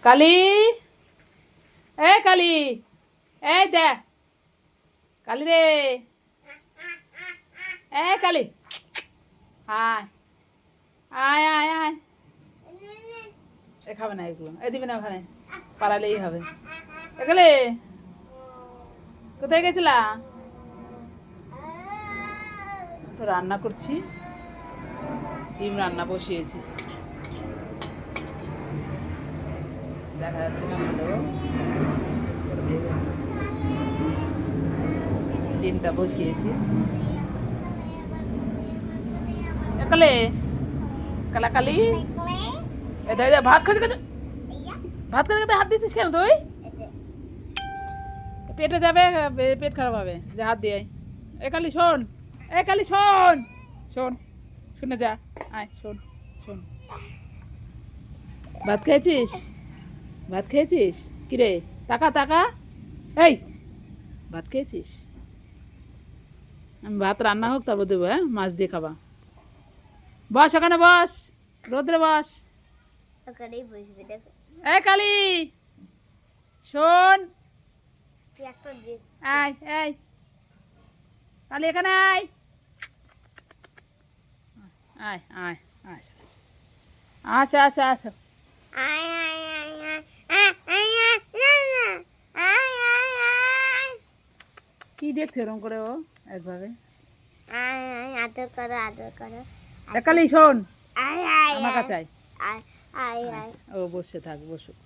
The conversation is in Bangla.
কালি, এ কালি, এই দে কালি রে, এ কালি, আয় আয় আয় আয়। এ খাবে না এগুলো, এ দিবে না ওখানে, পালালেই হবে। এগুলো কোথায় গেছিলা? তো রান্না করছি, ডিম রান্না বসিয়েছি, দেখা যাচ্ছে না ভালো। ডিমটা বসিয়েছি। একালে কালাকালি, এটা ভাত খাচ্ছে খাচ্ছে, ভাত খেতে খেতে হাত দিচ্ছিস কেন তুই? পেটে যাবে, পেট খারাপ হবে, যে হাত দিয়ে। এ কালি শোন, এ কালি শোন, শোন, শুনে যা, আয় শোন, শোন। ভাত খেয়েছিস? ভাত খেয়েছিস? কিরে তাকা তাকা, এই ভাত খেয়েছিস? আমি ভাত রান্না হোক তারপর দেবো, হ্যাঁ মাছ দিয়ে খাবা। বস ওখানে বস, রোদ্রে বস। ওখানেই বসবি, দেখো। এ কালি শোন, তুই একটা দেখ। আয় এই কালি এখানে আয়, আয় আয়, আসো আসো আসো আসো। আয় আয় আয় আয় আয় আয় আয় না না আয় আয় আয় কি দেখছে ওরকম করে ও একভাবে? আয় আয় আদর করো আদর করো। এ কালি শোন, আয় আয় আমার কাছে আয়। আয় আয় আয়। ও বসে থাক, বসুক।